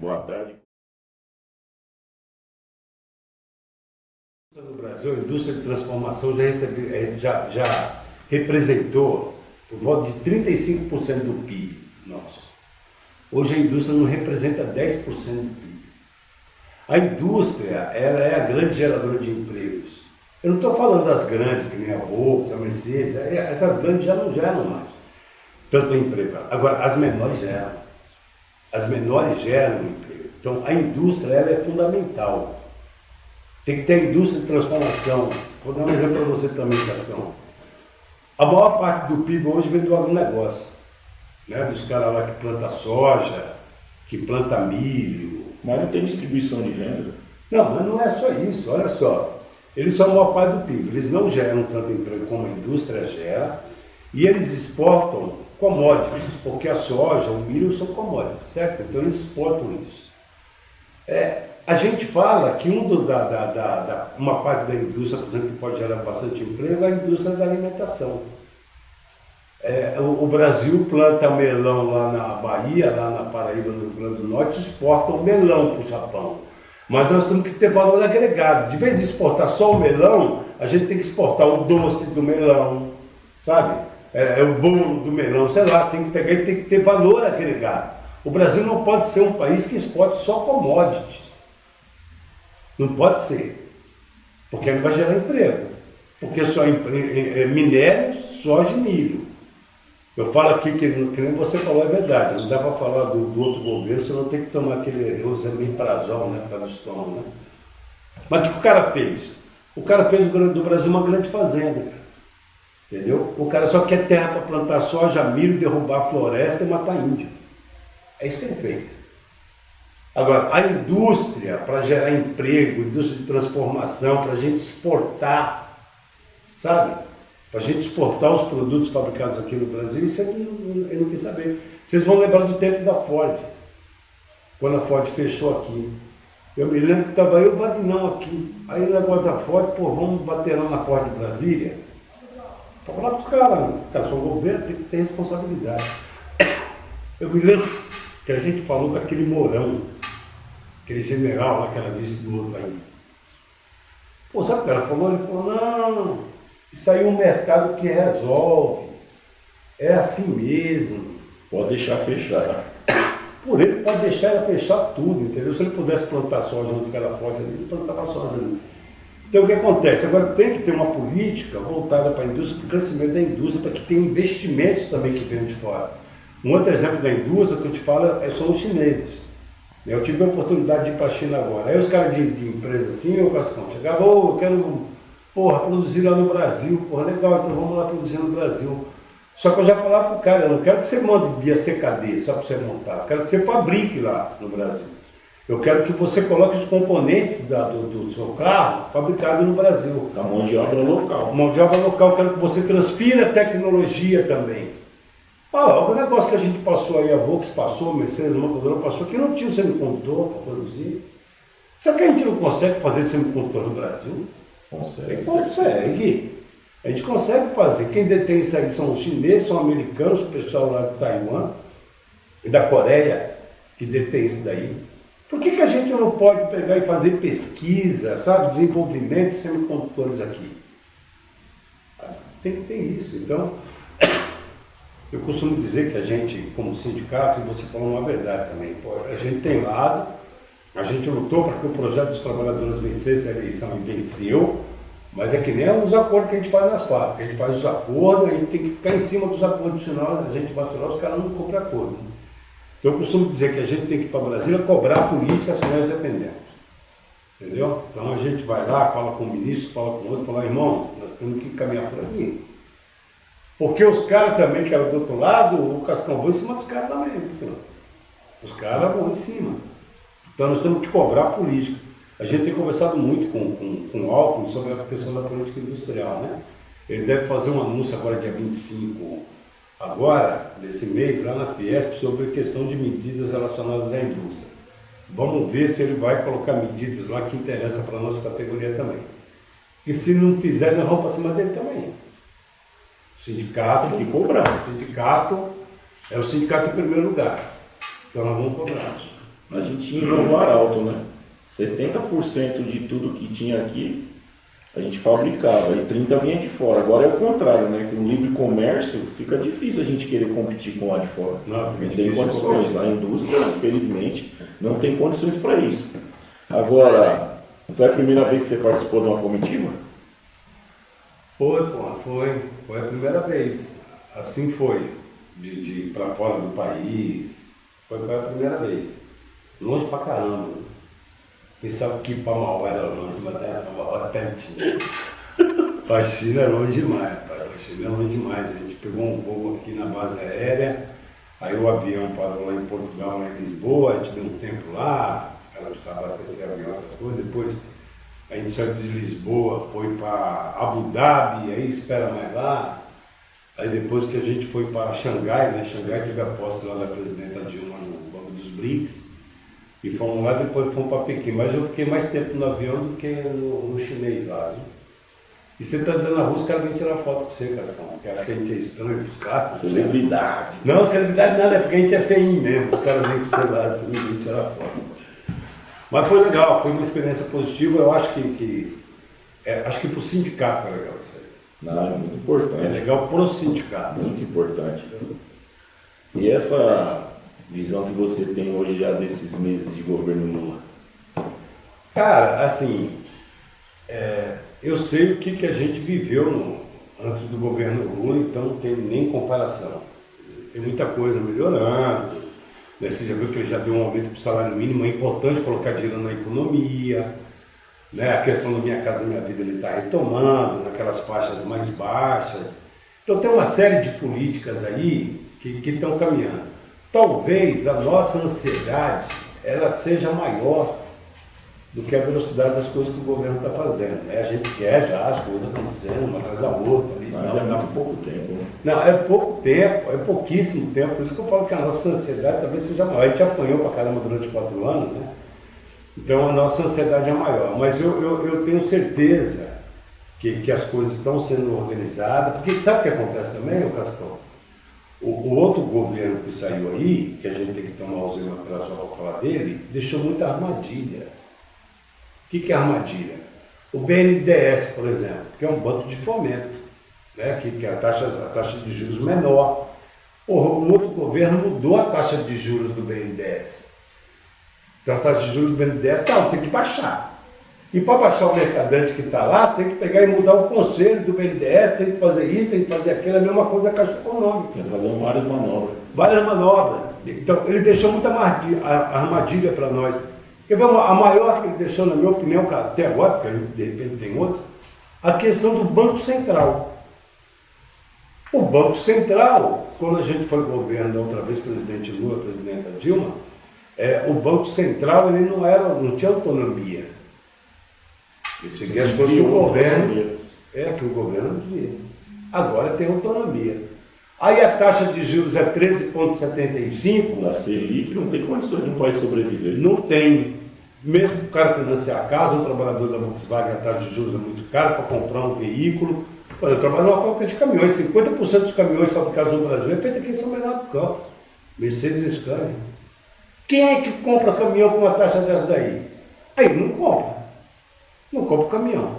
Boa tarde. No Brasil, a indústria de transformação já representou por volta de 35% do PIB nosso. Hoje a indústria não representa 10% do PIB. A indústria, ela é a grande geradora de empregos. Eu não estou falando das grandes, que nem a Volkswagen, a Mercedes, essas grandes já não geram mais tanto emprego. Agora, as menores geram. As menores geram emprego. Então, a indústria, ela é fundamental. Tem que ter a indústria de transformação. Vou dar um exemplo para você também, Gastão. A maior parte do PIB hoje vem do agronegócio. Né? Dos caras lá que plantam soja, que plantam milho. Mas não tem distribuição de renda. Não, mas não é só isso. Olha só. Eles são a maior parte do PIB. Eles não geram tanto emprego como a indústria gera. E eles exportam commodities, porque a soja, o milho são commodities, certo? Então eles exportam isso. A gente fala que uma parte da indústria, por exemplo, que pode gerar bastante emprego, é a indústria da alimentação. O Brasil planta melão lá na Bahia, lá na Paraíba, no Rio Grande do Norte, exporta o melão para o Japão. Mas nós temos que ter valor agregado. De vez de exportar só o melão, a gente tem que exportar o doce do melão, sabe? O bolo do melão, sei lá, tem que pegar e tem que ter valor agregado. O Brasil não pode ser um país que exporte só commodities. Não pode ser. Porque não vai gerar emprego. Porque só minérios, soja e milho. Eu falo aqui que nem você falou, é verdade. Não dá para falar do outro governo, você não tem que tomar aquele omeprazol, né, para o estômago, né? Mas o que o cara fez? O cara fez do Brasil uma grande fazenda, cara. Entendeu? O cara só quer terra para plantar soja, milho, derrubar a floresta e matar índio. É isso que ele fez. Agora, a indústria, para gerar emprego, indústria de transformação, para a gente exportar, sabe? Para a gente exportar os produtos fabricados aqui no Brasil, isso ele não quis saber. Vocês vão lembrar do tempo da Ford, quando a Ford fechou aqui. Eu me lembro que estava eu e o Vagnão aqui. Aí o negócio da Ford, vamos bater lá na porta de Brasília. Para falar para os caras, são governo, tem que ter responsabilidade. Eu me lembro que a gente falou com aquele Mourão, aquele general lá que ela disse do outro aí. Sabe o que o cara falou? Ele falou, não, isso aí é um mercado que resolve. É assim mesmo. Pode deixar fechar. Por ele pode deixar ela fechar tudo, entendeu? Se ele pudesse plantar soja onde aquela Ford ali, ele plantava soja ali. Então o que acontece? Agora tem que ter uma política voltada para a indústria, para o crescimento da indústria, para que tenha investimentos também que venham de fora. Um outro exemplo da indústria que eu te falo são os chineses. Eu tive a oportunidade de ir para a China agora. Aí os caras de empresa assim, eu chegavam, eu quero produzir lá no Brasil. Legal, então vamos lá produzir no Brasil. Só que eu já falava para o cara, eu não quero que você mande via CKD só para você montar, eu quero que você fabrique lá no Brasil. Eu quero que você coloque os componentes do seu carro fabricados no Brasil. Da mão de obra local. Mão de obra local, eu quero que você transfira tecnologia também. O negócio que a gente passou aí, a Volkswagen passou, a Mercedes, a montadora passou, que não tinha um semicondutor para produzir. Será que a gente não consegue fazer semicondutor no Brasil? Consegue. Consegue. A gente consegue fazer. Quem detém isso aí são os chineses, são americanos, o pessoal lá de Taiwan e da Coreia, que detém isso daí. Por que a gente não pode pegar e fazer pesquisa, sabe, desenvolvimento de semicondutores aqui? Tem que ter isso. Então, eu costumo dizer que a gente, como sindicato, e você falou uma verdade também, a gente tem lado, a gente lutou para que o projeto dos trabalhadores vencesse a eleição e venceu, mas é que nem os acordos que a gente faz nas fábricas. A gente faz os acordos, a gente tem que ficar em cima dos acordos, senão a gente vacilar, os caras não cumprem acordo. Então eu costumo dizer que a gente tem que ir para Brasília cobrar políticas que nós defendemos. Entendeu? Então a gente vai lá, fala com o ministro, fala com o outro, fala, irmão, nós temos que caminhar por aqui. Porque os caras também que eram do outro lado, o Cascão vão em cima dos caras também. Entendeu? Os caras vão em cima. Então nós temos que cobrar política. A gente tem conversado muito com o Alckmin sobre a questão da política industrial, né? Ele deve fazer um anúncio agora dia 25, agora, desse mês, lá na Fiesp, sobre a questão de medidas relacionadas à indústria. Vamos ver se ele vai colocar medidas lá que interessam para a nossa categoria também. E se não fizer, nós vamos para cima dele também. O sindicato tem que cobrar. O sindicato é o sindicato em primeiro lugar. Então nós vamos cobrar. a gente tinha inovar alto, né? 70% de tudo que tinha aqui, a gente fabricava e 30% vinha de fora. Agora é o contrário, né? Que no livre comércio fica difícil a gente querer competir com lá de fora. Não tem difícil condições. A indústria, infelizmente, não tem condições para isso. Agora, foi a primeira vez que você participou de uma comitiva? Foi, porra, foi a primeira vez. Assim foi, de ir para fora do país. Foi a primeira vez. Longe pra caramba. Pensava que para Mauá era longe, mas era até tinha. Para China é longe demais, pai. Para China é longe demais. A gente pegou um voo aqui na base aérea, aí o avião parou lá em Portugal, lá em Lisboa, a gente deu um tempo lá, os caras precisavam abastecer avião, essas coisas. Depois a gente saiu de Lisboa, foi para Abu Dhabi, aí espera mais lá. Aí depois que a gente foi para Xangai, né? Xangai teve a posse lá da presidenta Dilma no Banco dos BRICS. E fomos lá, depois fomos para Pequim. Mas eu fiquei mais tempo no avião do que no chinês lá. Né? E você está andando na rua, os caras vêm tirar foto com você, Castão. Porque acho que a gente é estranho para os caras. Celebridade. Não, celebridade nada, é porque a gente é feinho mesmo. Os caras vêm com você lá, assim, vêm tirar foto. Mas foi legal, foi uma experiência positiva. Eu acho acho que para o sindicato é legal isso aí. Não, é muito importante. É legal para o sindicato. Muito importante. E essa visão que você tem hoje já desses meses de governo Lula? Cara, assim, eu sei o que a gente viveu antes do governo Lula, então não tem nem comparação. Tem muita coisa melhorando, né? Você já viu que ele já deu um aumento para o salário mínimo, é importante colocar dinheiro na economia, né? A questão do Minha Casa Minha Vida ele está retomando, naquelas faixas mais baixas. Então tem uma série de políticas aí que estão caminhando. Talvez a nossa ansiedade ela seja maior do que a velocidade das coisas que o governo está fazendo. Né? A gente quer já as coisas acontecendo uma atrás da outra. Ali, Mas é muito pouco tempo. Né? Não, é pouco tempo, é pouquíssimo tempo. Por isso que eu falo que a nossa ansiedade talvez seja maior. A gente apanhou pra caramba durante 4 anos, né? Então a nossa ansiedade é maior. Mas eu tenho certeza que as coisas estão sendo organizadas. Porque sabe o que acontece também, Castão? O outro governo que saiu aí, que a gente tem que tomar o zelo para falar dele, deixou muita armadilha. O que é armadilha? O BNDES, por exemplo, que é um banco de fomento, né? que a taxa de juros menor. O outro governo mudou a taxa de juros do BNDES. Então a taxa de juros do BNDES tem que baixar. E para baixar o mercadante que está lá, tem que pegar e mudar o conselho do BNDES, tem que fazer isso, tem que fazer aquilo, é a mesma coisa a Caixa Econômica. Tem que fazer várias manobras. Várias manobras. Então, ele deixou muita armadilha para nós. Quer ver a maior que ele deixou, na minha opinião, até agora, porque de repente tem outro, a questão do Banco Central. O Banco Central, quando a gente foi governo da outra vez, presidente Lula, presidenta Dilma, o Banco Central ele não tinha autonomia. Ele seguia as coisas que o governo dizia. Agora tem autonomia. Aí a taxa de juros é 13,75. Na Selic não tem condições de um país sobreviver. Não tem. Mesmo que o cara financiar a casa, um trabalhador da Volkswagen, a taxa de juros é muito cara para comprar um veículo. Eu trabalho numa fábrica de caminhões. 50% dos caminhões fabricados no Brasil é feito aqui em São Bernardo do Campo. Mercedes e Scania. Quem é que compra caminhão com uma taxa dessa daí? Aí não compra. Não compra o caminhão.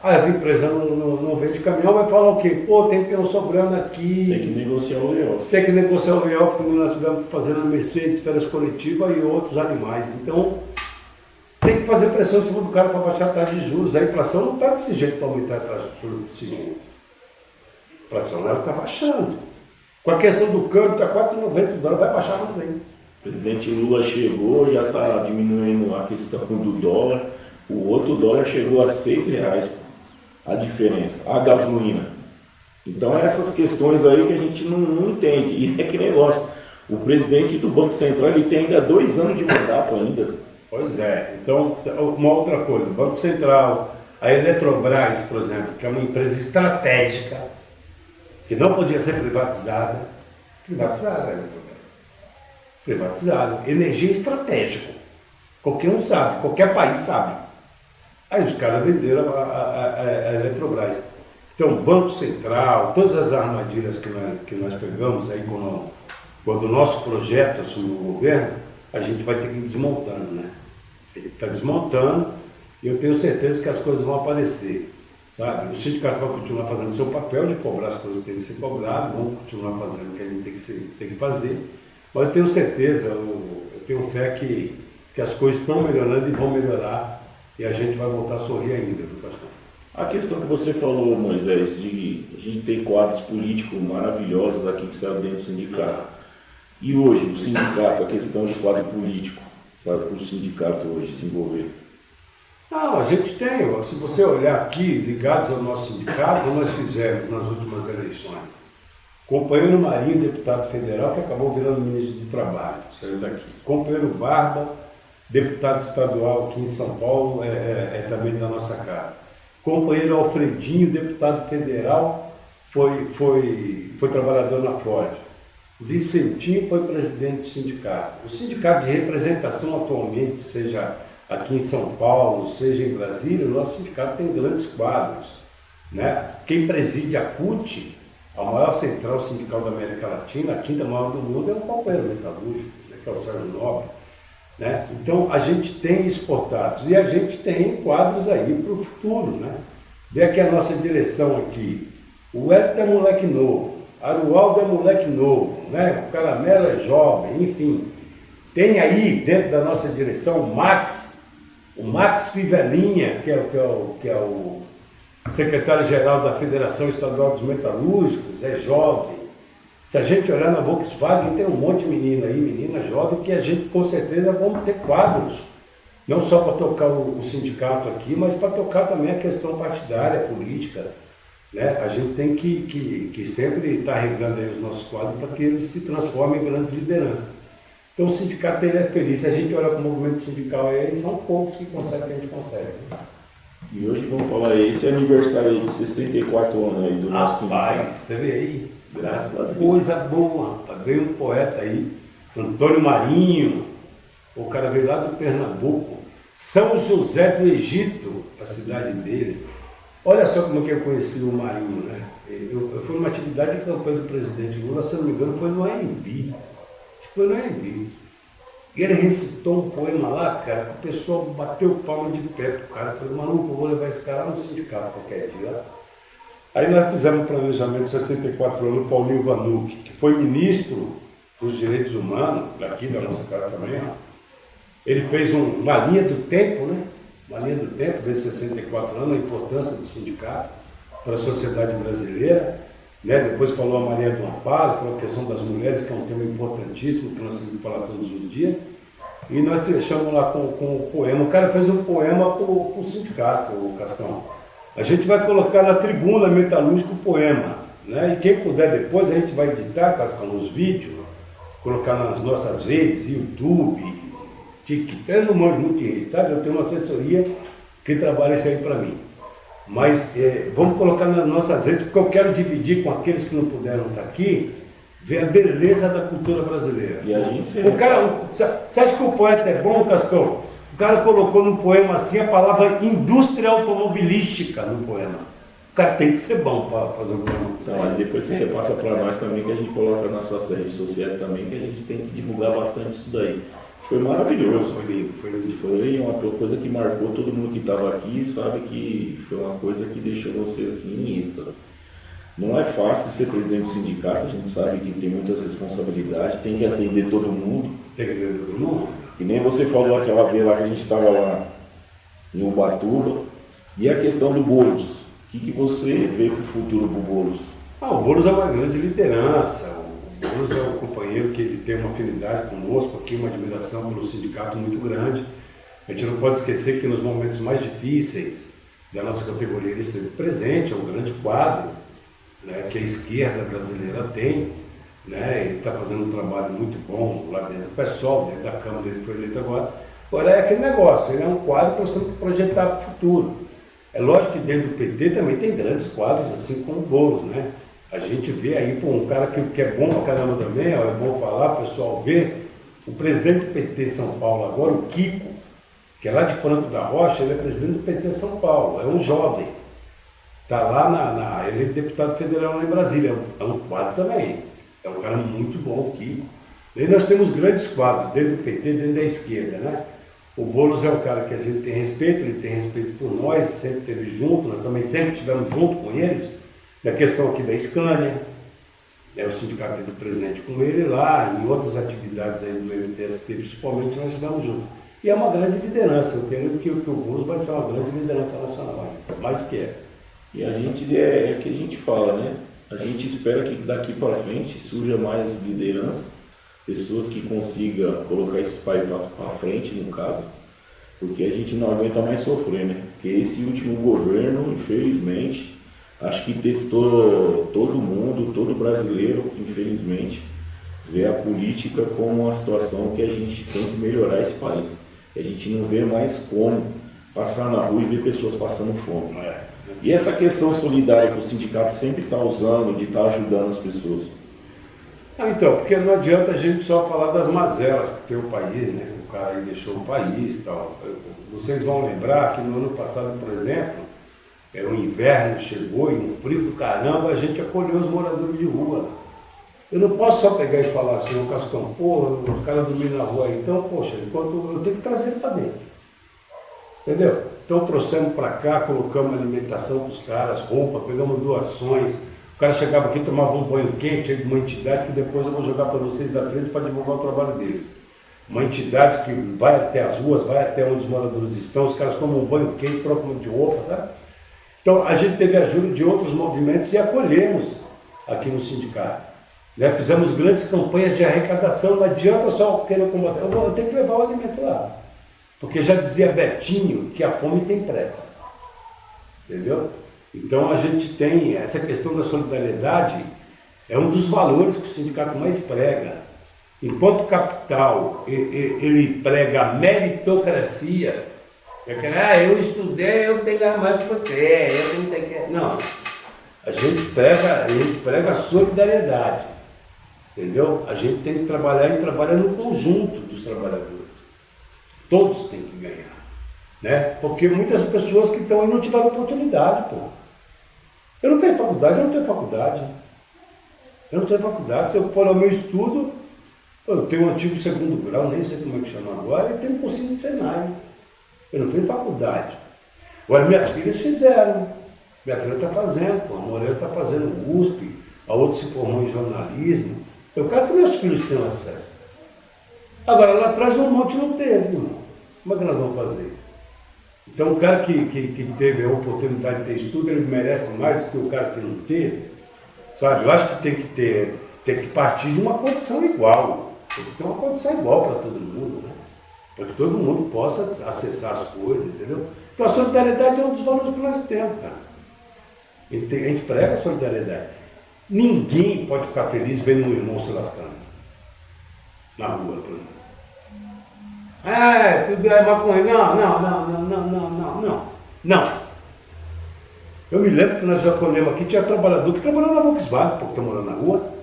As empresas não vendem caminhão, vai falar o quê? Pô, tem peão sobrando aqui. Tem que negociar o layoff. Tem que negociar o layoff, como nós estivemos fazendo na Mercedes, férias coletivas e outros animais. Então, tem que fazer pressão em cima do cara para baixar a taxa de juros. A inflação não está desse jeito para aumentar a taxa de juros desse jeito. A inflação está baixando. Com a questão do câmbio, está 4,90 o dólar, vai baixar também. O presidente Lula chegou, já está diminuindo a questão do dólar. O outro dólar chegou a R$6, a diferença, a gasolina. Então essas questões aí que a gente não entende. E é que negócio, o presidente do Banco Central ele tem ainda 2 anos de mandato ainda. Pois é, então uma outra coisa, o Banco Central, a Eletrobras, por exemplo, que é uma empresa estratégica, que não podia ser privatizada, privatizada a Eletrobras. Privatizada, energia estratégica. Qualquer um sabe, qualquer país sabe. Aí os caras venderam a Eletrobras. Então, Banco Central, todas as armadilhas que nós pegamos aí quando o nosso projeto assumiu o governo, a gente vai ter que ir desmontando, né? Ele está desmontando e eu tenho certeza que as coisas vão aparecer, sabe? O sindicato vai continuar fazendo o seu papel de cobrar as coisas que tem que ser cobradas, vão continuar fazendo o que a gente tem que fazer, mas eu tenho certeza, eu tenho fé que as coisas estão melhorando e vão melhorar e a gente vai voltar a sorrir ainda, viu, Cascão? A questão que você falou, Moisés, de a gente ter quadros políticos maravilhosos aqui que saem dentro do sindicato. E hoje, o sindicato, a questão de quadro político, para o sindicato hoje se envolver? Não, a gente tem, se você olhar aqui, ligados ao nosso sindicato, nós fizemos nas últimas eleições. Companheiro Marinho, deputado federal, que acabou virando ministro do Trabalho, saiu daqui. Companheiro Barba, deputado estadual aqui em São Paulo, é também da nossa casa. Companheiro Alfredinho, deputado federal, foi trabalhador na Ford. Vicentinho foi presidente do sindicato. O sindicato de representação atualmente, seja aqui em São Paulo, seja em Brasília, o nosso sindicato tem grandes quadros, né? Quem preside a CUT, a maior central sindical da América Latina, a quinta maior do mundo, é o companheiro metalúrgico, né, que é o Sérgio Nobre. Né? Então, a gente tem exportados e a gente tem quadros aí para o futuro. Né? Vê aqui a nossa direção aqui. O Hélio é moleque novo, Arualdo é moleque novo, né? O Caramelo é jovem, enfim. Tem aí dentro da nossa direção o Max Fivelinha, que é o secretário-geral da Federação Estadual dos Metalúrgicos, é jovem. Se a gente olhar na Volkswagen, tem um monte de menina aí, menina jovem, que a gente com certeza vamos ter quadros, não só para tocar o sindicato aqui, mas para tocar também a questão partidária, política. Né? A gente tem que sempre estar regando aí os nossos quadros para que eles se transformem em grandes lideranças. Então o sindicato ele é feliz. Se a gente olhar para o movimento sindical aí, são poucos que conseguem, que a gente consegue. E hoje vamos falar aí, esse aniversário aí de 64 anos aí do nosso sindicato. Você vê aí, Graças a Deus. coisa boa, rapaz. Veio um poeta aí, Antônio Marinho, o cara veio lá do Pernambuco, São José do Egito, a cidade dele. Olha só como que eu conheci o Marinho, né? Eu fui numa atividade de campanha do presidente Lula, se não me engano, foi no AMB. Acho que foi no AMB. E ele recitou um poema lá, cara, que o pessoal bateu palma de pé pro cara. Eu falei, maluco, eu vou levar esse cara no sindicato qualquer dia. Aí nós fizemos um planejamento de 64 anos, o Paulinho Vanucci, que foi ministro dos Direitos Humanos, daqui da nossa casa também. Ele fez uma linha do tempo, né? Uma linha do tempo, desde 64 anos, a importância do sindicato para a sociedade brasileira. Né? Depois falou a Maria do Amparo, falou a questão das mulheres, que é um tema importantíssimo, que nós temos que falar todos os dias. E nós fechamos lá com o poema. O cara fez um poema para o sindicato, o Cascão. A gente vai colocar na tribuna metalúrgica o poema. Né? E quem puder depois, a gente vai editar, Cascão, os vídeos, colocar nas nossas redes, YouTube, TikTok, eu não mando muito de rede, sabe? Eu tenho uma assessoria que trabalha isso aí para mim. Mas vamos colocar nas nossas redes, porque eu quero dividir com aqueles que não puderam estar aqui, ver a beleza da cultura brasileira. E a gente o cara, você acha que o poeta é bom, Cascão? O cara colocou no poema assim a palavra indústria automobilística no poema. O cara tem que ser bom para fazer um poema. Então, aí depois você repassa para nós também, que a gente coloca nas nossas redes sociais também, que a gente tem que divulgar bastante isso daí. Foi maravilhoso. Foi lindo, foi lindo. Foi uma coisa que marcou todo mundo que estava aqui, sabe que foi uma coisa que deixou você assim, êxtase. Não é fácil ser presidente do sindicato, a gente sabe que tem muitas responsabilidades, tem que atender todo mundo. Tem que atender todo mundo. E nem você falou aquela vez lá que a gente estava lá em Ubatuba. E a questão do Boulos. O que você vê para o futuro do Boulos? O Boulos é uma grande liderança. O Boulos é um companheiro que ele tem uma afinidade conosco aqui, uma admiração pelo sindicato muito grande. A gente não pode esquecer que nos momentos mais difíceis da nossa categoria ele esteve presente, é um grande quadro, né, que a esquerda brasileira tem. Né, ele está fazendo um trabalho muito bom lá dentro do PSOL, dentro da Câmara, ele foi eleito agora. Agora é aquele negócio, ele é um quadro que nós temos que projetar para o futuro. É lógico que dentro do PT também tem grandes quadros, assim como o Boulos, né? A gente vê aí, um cara que é bom pra caramba também, ó, é bom falar, o pessoal vê. O presidente do PT São Paulo agora, o Kiko, que é lá de Franco da Rocha, ele é presidente do PT São Paulo, é um jovem. Está lá ele é deputado federal lá em Brasília, é um quadro também. É um cara muito bom, o Kiko. E nós temos grandes quadros, dentro do PT, dentro da esquerda, né? O Boulos é um cara que a gente tem respeito, ele tem respeito por nós, sempre esteve junto, nós também sempre estivemos junto com eles. Na questão aqui da Scania, né, o sindicato teve presente com ele lá, em outras atividades aí do MTST, principalmente, nós estivemos juntos. E é uma grande liderança, eu creio que o Boulos vai ser uma grande liderança nacional, mais do que é. E a gente, é que a gente fala, né? A gente espera que daqui para frente surja mais lideranças, pessoas que consigam colocar esse país para frente, no caso, porque a gente não aguenta mais sofrer, né? Porque esse último governo, infelizmente, acho que testou todo mundo, todo brasileiro, infelizmente, vê a política como uma situação que a gente tem que melhorar esse país. A gente não vê mais como passar na rua e ver pessoas passando fome. E essa questão solidária que o sindicato sempre está usando, de estar ajudando as pessoas. Então, porque não adianta a gente só falar das mazelas que tem o país, né? O cara aí deixou o país e tal. Vocês vão lembrar que no ano passado, por exemplo, o inverno chegou e um frio do caramba, a gente acolheu os moradores de rua. Eu não posso só pegar e falar assim, o Cascão, porra, os caras dormindo na rua aí. Então, poxa, enquanto eu tenho que trazer ele para dentro. Entendeu? Então trouxemos para cá, colocamos alimentação para os caras, roupa, pegamos doações. O cara chegava aqui, tomava um banho quente de uma entidade que depois eu vou jogar para vocês da frente para divulgar o trabalho deles. Uma entidade que vai até as ruas, vai até onde os moradores estão, os caras tomam um banho quente, trocam de roupa, sabe? Então a gente teve ajuda de outros movimentos e acolhemos aqui no sindicato. Né? Fizemos grandes campanhas de arrecadação, não adianta só querer combater, eu tenho que levar o alimento lá. Porque já dizia Betinho que a fome tem pressa. Entendeu? Então a gente tem essa questão da solidariedade, é um dos valores que o sindicato mais prega. Enquanto capital, ele prega a meritocracia, eu estudei, eu tenho que ganhar mais que você, eu não tenho que... Não, a gente prega a solidariedade, entendeu? A gente tem que trabalhar e trabalhar no conjunto dos trabalhadores. Todos têm que ganhar, né? Porque muitas pessoas que estão aí não tiveram oportunidade, pô. Eu não tenho faculdade, eu não tenho faculdade. Eu não tenho faculdade. Se eu for ao meu estudo, eu tenho um antigo segundo grau, nem sei como é que chama agora, e tenho um cursinho de Senai. Eu não tenho faculdade. Agora, minhas filhas fizeram. Minha filha está fazendo, pô. A Morena está fazendo USP, a outra se formou em jornalismo. Eu quero que meus filhos tenham acesso. Agora, lá atrás um monte não teve, irmão. Como é que nós vamos fazer? Então, o cara que teve a oportunidade de ter estudo, ele merece mais do que o cara que não teve. Sabe? Eu acho que tem que partir de uma condição igual. Tem que ter uma condição igual para todo mundo, né? Para que todo mundo possa acessar as coisas, entendeu? Então, a solidariedade é um dos valores que nós temos, cara. A gente prega a solidariedade. Ninguém pode ficar feliz vendo um irmão se lascando na rua, por exemplo. Tudo é maconha. Não. Eu me lembro que nós já acolhemos aqui, tinha trabalhador que trabalhava na Volkswagen, porque está morando na rua.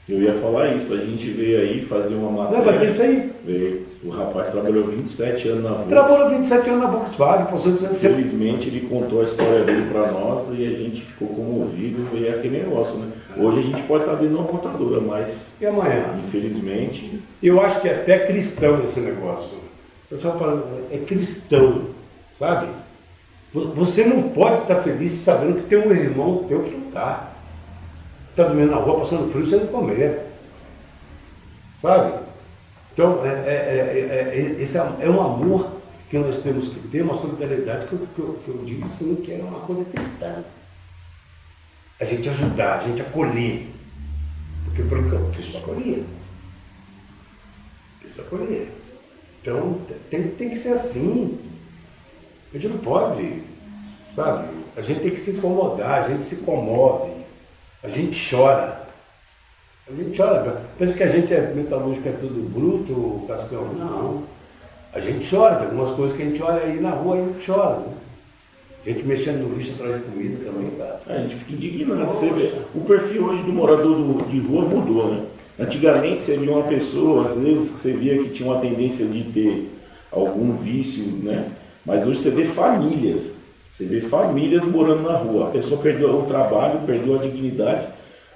Eu ia falar isso, a gente veio aí fazer uma matéria. Lembra disso aí? Veio. O rapaz trabalhou 27 anos na rua. Trabalhou 27 anos na Volkswagen. Infelizmente ele contou a história dele para nós e a gente ficou comovido, e é aquele negócio, né? Hoje a gente pode estar dentro de uma montadora, mas e amanhã? Infelizmente. Eu acho que é até cristão esse negócio. Eu só falo, é cristão, sabe? Você não pode estar feliz sabendo que tem um irmão teu que não está. Está dormindo na rua, passando frio, sem comer. Sabe? Então, esse é um amor que nós temos que ter, uma solidariedade que eu digo assim, que é uma coisa cristã. A gente ajudar, a gente acolher. Porque por enquanto, Cristo acolher. Cristo acolher. Então, tem que ser assim. A gente não pode, sabe? A gente tem que se incomodar, a gente se comove, a gente chora. A gente chora. Pensa que a gente é metalúrgico, é tudo bruto, Cascão. Não. A gente chora, tem algumas coisas que a gente olha aí na rua e a gente chora. Né? A gente mexendo no lixo atrás de comida também, cara. A gente fica indignado. Você vê, o perfil hoje do morador de rua mudou, né? Antigamente você via uma pessoa, às vezes você via que tinha uma tendência de ter algum vício, né? Mas hoje você vê famílias morando na rua. A pessoa perdeu o trabalho, perdeu a dignidade,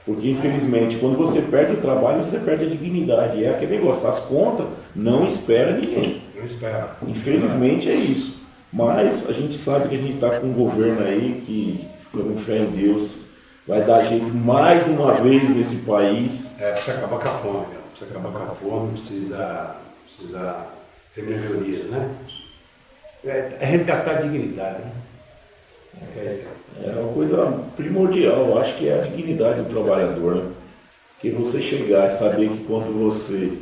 Porque infelizmente, quando você perde o trabalho, você perde a dignidade. É aquele negócio, as contas não esperam ninguém. Não espera. Infelizmente é isso. Mas a gente sabe que a gente está com um governo aí que, com fé em Deus, vai dar jeito mais uma vez nesse país. Precisa acabar com a fome, né? Precisa acabar com a fome, precisa ter melhorias, né? É resgatar a dignidade, né? É uma coisa primordial, eu acho que é a dignidade do trabalhador, né? Porque você chegar e saber que quando você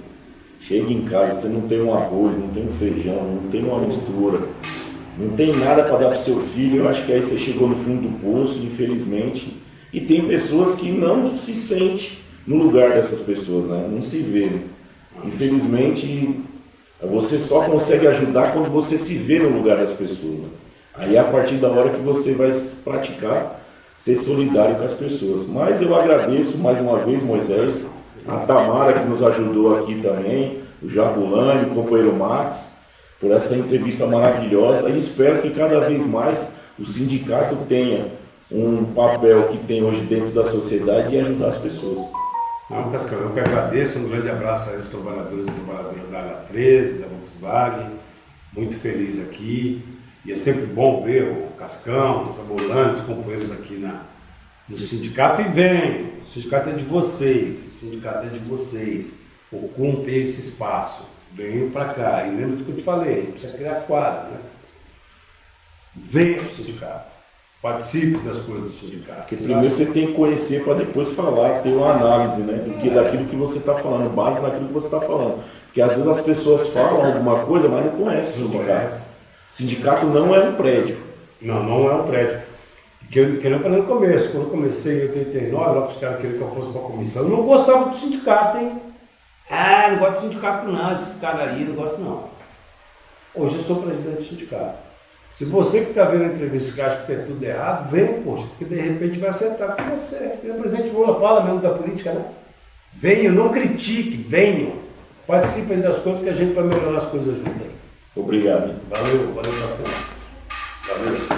chega em casa, você não tem um arroz, não tem um feijão, não tem uma mistura, não tem nada para dar para o seu filho, eu acho que aí você chegou no fundo do poço, infelizmente. E tem pessoas que não se sentem no lugar dessas pessoas, né? Não se vê. Né? Infelizmente, você só consegue ajudar quando você se vê no lugar das pessoas. Né? Aí é a partir da hora que você vai praticar ser solidário com as pessoas. Mas eu agradeço mais uma vez, Moisés, a Tamara que nos ajudou aqui também, o Jabulani, o companheiro Max, por essa entrevista maravilhosa, e espero que cada vez mais o sindicato tenha um papel que tem hoje dentro da sociedade e ajudar as pessoas. Não, Cascão, eu que agradeço, um grande abraço aos trabalhadores e trabalhadoras da H13, da Volkswagen, muito feliz aqui, e é sempre bom ver o Cascão, o Trabolano, os companheiros aqui no sindicato, e vem, o sindicato é de vocês, ocupem esse espaço, venham para cá, e lembra do que eu te falei, a gente precisa criar quadro, né? Venha para o sindicato. Participe das coisas do sindicato. Porque primeiro você tem que conhecer para depois falar, ter uma análise, né, daquilo que você está falando, base naquilo que você está falando. Porque às vezes as pessoas falam alguma coisa, mas não conhecem o sindicato. Sindicato não é um prédio. Não é um prédio. Que eu falei no começo, quando eu comecei em 89, lá para os caras queriam que eu fosse para a comissão, eu não gostava do sindicato, hein? Não gosto de sindicato não, esse cara aí, não gosto não. Hoje eu sou presidente do sindicato. Se você que está vendo a entrevista que acha que tem tudo errado, vem, poxa, porque de repente vai acertar com você. O presidente Lula fala mesmo da política, né? Venham, não critique, venham. Participem das coisas que a gente vai melhorar as coisas juntas aí. Obrigado. Valeu bastante. Valeu.